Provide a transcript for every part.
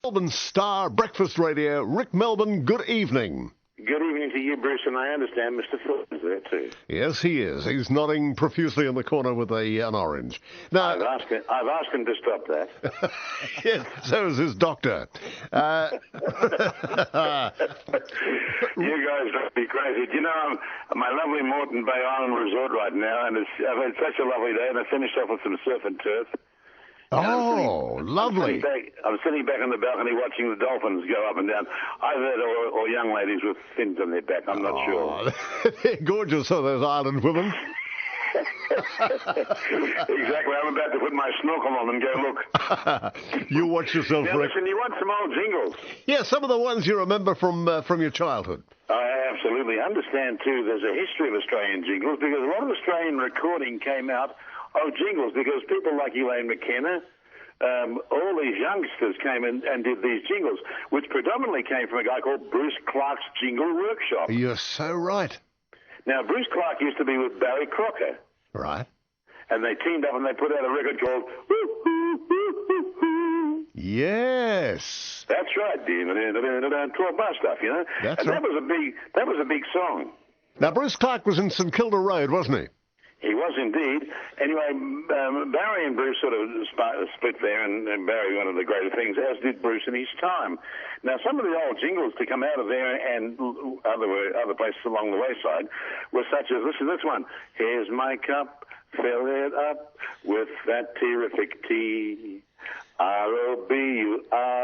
Melbourne Star Breakfast Radio. Ric Melbourne, good evening. Good evening to you, Bruce, and I understand Mr. Phil is there too. Yes, he is. He's nodding profusely in the corner with an orange. Now, I've asked him to stop that. Yes, so is his doctor. You guys must be crazy. Do you know, I'm at my lovely Moreton Bay Island resort right now, and I've had such a lovely day, and I finished off with some surf and turf. Oh, lovely. I'm sitting back on the balcony watching the dolphins go up and down. I've heard or young ladies with fins on their back. I'm not sure. They're gorgeous, are those island women. Exactly. I'm about to put my snorkel on and go look. You watch yourself, Now, Rick. listen, you want some old jingles? Yeah, some of the ones you remember from your childhood. I absolutely understand, too. There's a history of Australian jingles because a lot of Australian recording came out of jingles because people like Elaine McKenna, all these youngsters came in and did these jingles, which predominantly came from a guy called Bruce Clark's Jingle Workshop. You're so right. Now, Bruce Clark used to be with Barry Crocker. Right. And they teamed up and they put out a record called Woo, Woo, Woo, Woo, Woo. Yes. That's right. 12-bar stuff, you know. That's and right. that was a big song. Now, Bruce Clark was in St Kilda Road, wasn't he? He was indeed. Anyway, Barry and Bruce sort of split there, and Barry one of the greater things, as did Bruce in his time. Now, some of the old jingles to come out of there and other places along the wayside were such as, listen to this one. Here's my cup, fill it up with that terrific tea.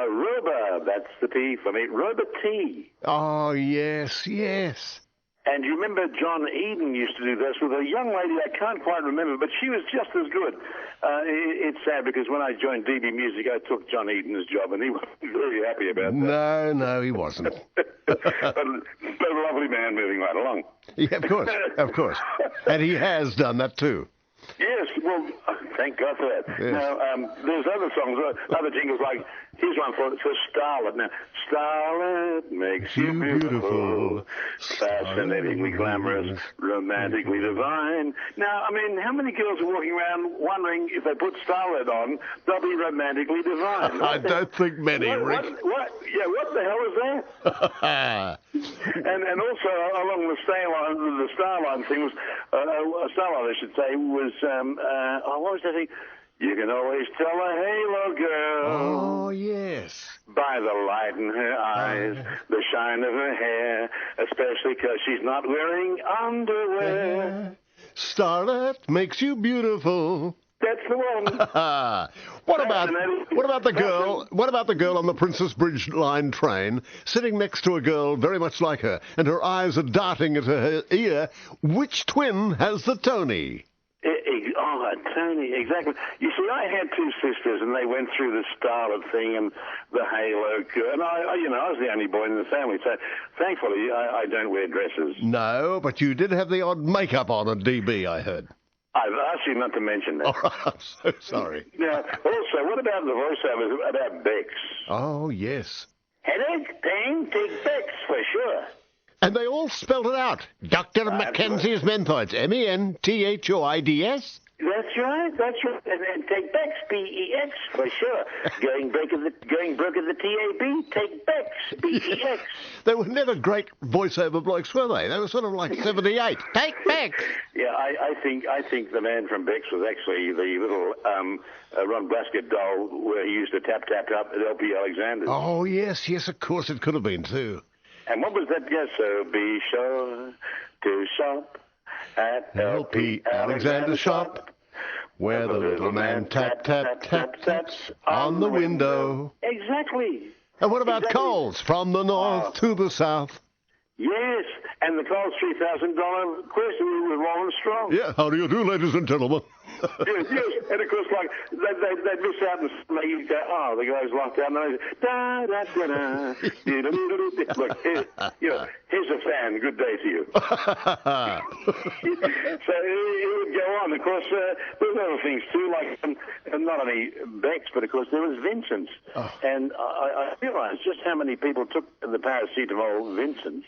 Roba, that's the T for me, Roba tea. Oh, yes, yes. And you remember John Eden used to do this with a young lady I can't quite remember, but she was just as good. It's sad because when I joined DB Music, I took John Eden's job, and he wasn't very happy about that. No, he wasn't. but a lovely man moving right along. Yeah, of course. And he has done that too. Yes, well, thank God for that. Yes. Now, there's other songs, other jingles like, here's one for Starwood. Now, Starwood makes you beautiful, fascinatingly glamorous, romantically divine. Now, I mean, how many girls are walking around wondering if they put Starwood on, they'll be romantically divine? I don't think many, Rick. What the hell is that? and also, along the Starline thing was, Starline, I should say, was, what was that thing? You can always tell a halo girl. Oh, yes. By the light in her eyes, the shine of her hair, especially because she's not wearing underwear. Starlet makes you beautiful. That's the one. What about the girl? What about the girl on the Princess Bridge Line train, sitting next to a girl very much like her, and her eyes are darting at her ear? Which twin has the Tony? Tony, exactly. You see, I had two sisters, and they went through the Starlet thing and the halo, and I was the only boy in the family, so thankfully I don't wear dresses. No, but you did have the odd makeup on at DB, I heard. I've asked you not to mention that. Oh, I'm so sorry. Now, also, what about the voiceovers about Bex? Oh, yes. Headache, pain, take Bex, for sure. And they all spelled it out. Dr. Mackenzie's Menthoids, MENTHOIDS. That's right. And then take Bex, BEX, for sure. Going broke at the TAB, take Bex, BEX. They were never great voiceover blokes, were they? They were sort of like 78. Take Bex. Yeah, I think the man from Bex was actually the little Ron Blaskett doll where he used to tap at LP Alexander's. Oh, yes, of course it could have been too. And what was that? Yes, so be sure to shop at LP Alexander's shop, where the little man taps on the window. Exactly. And what about Coles, from the north to the south? Yes, and the Coles $3,000 question with Warren Strong. Yeah, how do you do, ladies and gentlemen? yes, and of course, like, they'd miss out and they'd go, the guy's locked out, and they say, Look, here's a fan, good day to you. So it would go on. Of course, there's other things too, like, not only Bex, but of course there was Vincent's. Oh. And I realised just how many people took the paracetamol Vincent's.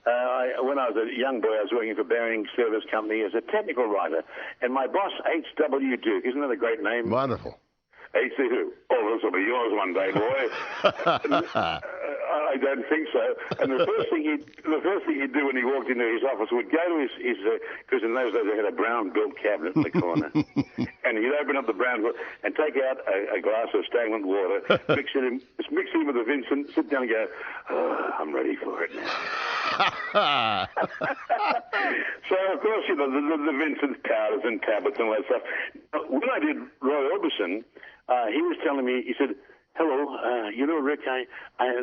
When I was a young boy, I was working for Baring Service Company as a technical writer, and my boss, H.W. Duke, isn't that a great name? Wonderful. He said, "Oh, this will be yours one day, boy." I don't think so. And the first thing he'd do when he walked into his office would go to his because in those days they had a brown built cabinet in the corner, and he'd open up the brown and take out a glass of stagnant water, mix it in with the Vincent, sit down and go, "Oh, I'm ready for it now." So of course, you know, the Vincent powders and tablets and all that stuff. When I did Roy Orbison, he was telling me, he said, "Hello, you know, Rick, and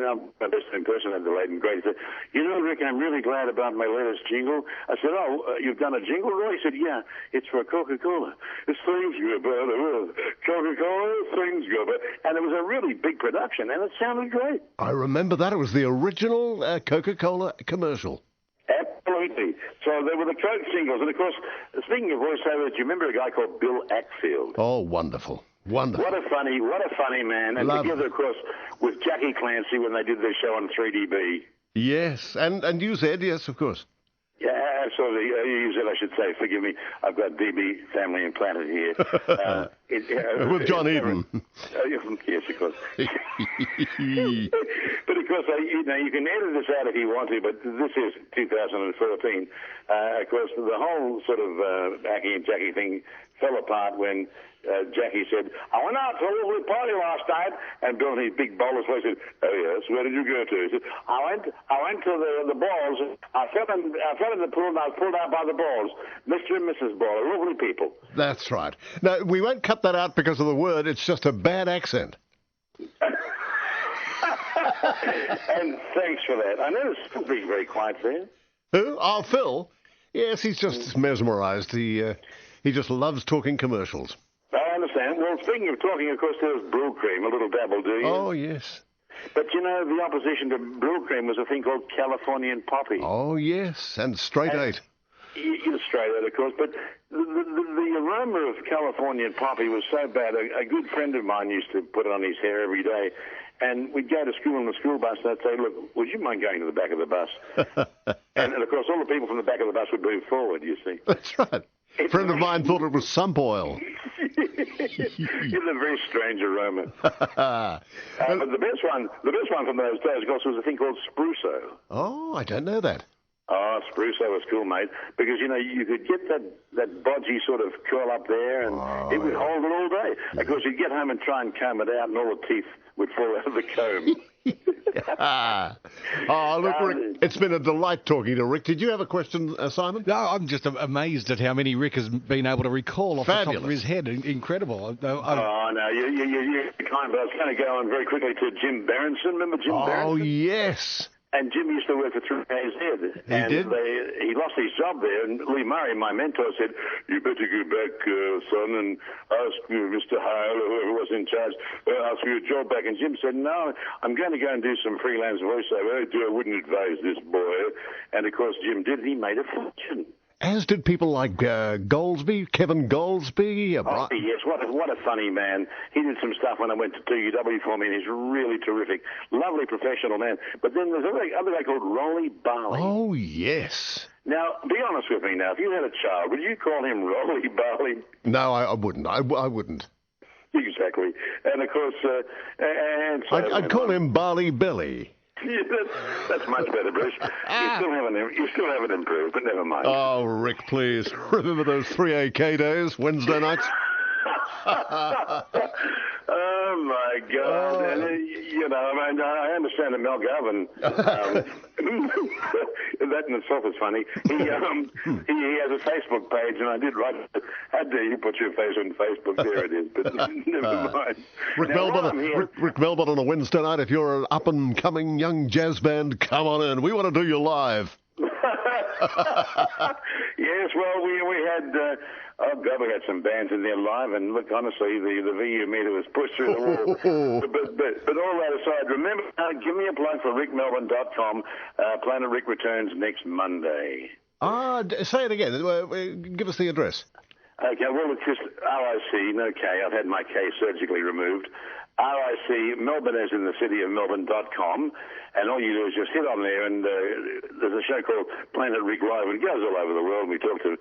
I'm my best impersonator, the late and great. He said, you know, Rick, I'm really glad about my latest jingle." I said, "Oh, you've done a jingle, Roy?" He said, "Yeah, it's for Coca Cola. It's things go better. Coca Cola, things go better." And it was a really big production, and it sounded great. I remember that. It was the original Coca Cola commercial. Absolutely. So there were the Coke singles. And, of course, speaking of voiceover, do you remember a guy called Bill Axfield? Oh, wonderful. Wonderful. What a funny man. And together, of course, with Jackie Clancy when they did their show on 3DB. Yes, and you said, yes, of course. Yeah, absolutely. You said, I should say, forgive me, I've got DB family implanted here. With John Eden. Yes, of course. But of course, you can edit this out if you want to, but this is 2014. Of course, the whole sort of Aki and Jackie thing fell apart when Jackie said, "I went out to a lovely party last night," and Bill, in his big bowler's voice, said, "Oh yes, where did you go to?" He said, I went to the balls. I fell in the pool and I was pulled out by the balls. Mr. and Mrs. Baller, lovely people." That's right. No, we won't cut that out because of the word. It's just a bad accent. And thanks for that. I noticed Phil being very quiet there. Who? Oh, Phil. Yes, he's just mesmerised. He just loves talking commercials. I understand. Well, speaking of talking, of course, there was Brew Cream, a little dabble, do you? Oh, yes. But, you know, the opposition to Brew Cream was a thing called Californian Poppy. Oh, yes, and Straight Eight. Straight Eight, of course, but the aroma of Californian Poppy was so bad. A good friend of mine used to put it on his hair every day, and we'd go to school in the school bus, and I'd say, "Look, would you mind going to the back of the bus?" and, of course, all the people from the back of the bus would move forward, you see. That's right. A friend of mine thought it was sump oil. It's a very strange aroma. But the best one from those days, of course, was a thing called Spruce. Oh, I don't know that. Oh, Spruce was cool, mate, because, you know, you could get that bodgy sort of curl up there, and it would hold it all day. Of course, you'd get home and try and comb it out, and all the teeth would fall out of the comb. Oh, look, Rick, it's been a delight talking to Rick. Did you have a question, Simon? No, I'm just amazed at how many Rick has been able to recall off the top of his head. Incredible. Oh, no, you're kind, but I was going to go on very quickly to Jim Berenson. Remember Jim Berenson? Oh, yes. And Jim used to work for 3AW's. He did? He lost his job there, and Lee Murray, my mentor, said, "You better go back, son, and ask Mr. Hale, or whoever was in charge, ask for your job back." And Jim said, "No, I'm going to go and do some freelance voiceover. I wouldn't advise this boy." And, of course, Jim did. He made a fortune. As did people like Goldsby, Kevin Goldsby. Oh, yes, what a funny man. He did some stuff when I went to 2AW for me, and he's really terrific. Lovely professional man. But then there's another guy called Rolly Barley. Oh, yes. Now, be honest with me now. If you had a child, would you call him Rolly Barley? No, I wouldn't. I wouldn't. Exactly. And, of course... I'd call him Barley Belly. Yeah, that's much better, Bruce. You still haven't improved, but never mind. Oh, Rick, please. Remember those 3AK days, Wednesday nights? Oh, my God. Oh. And, you know, I mean, I understand that Mel Gavin, that in itself is funny. He has a Facebook page, and I did write, "How dare you put your face on Facebook?" There it is, but never mind. Ric Melbourne on a Wednesday night. If you're an up-and-coming young jazz band, come on in. We want to do you live. Yes, well, we had... oh, God, we had some bands in there live, and look, honestly, the VU meter was pushed through the wall. but all that aside, remember, give me a plug for RicMelbourne.com. Planet Rick returns next Monday. Say it again. Give us the address. Okay, well, it's just RIC, no K. I've had my K surgically removed. RIC, Melbourne as in the city of Melbourne.com. And all you do is just hit on there, and there's a show called Planet Rick Live, and it goes all over the world. We talk to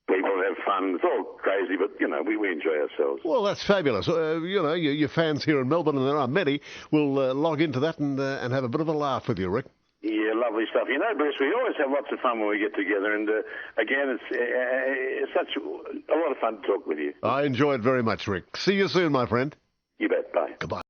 people and have fun. It's all crazy, but, we enjoy ourselves. Well, that's fabulous. Your fans here in Melbourne, and there are many, will log into that and have a bit of a laugh with you, Rick. Yeah, lovely stuff. Bruce, we always have lots of fun when we get together, and again, it's such a lot of fun to talk with you. I enjoyed very much, Rick. See you soon, my friend. You bet. Bye. Goodbye.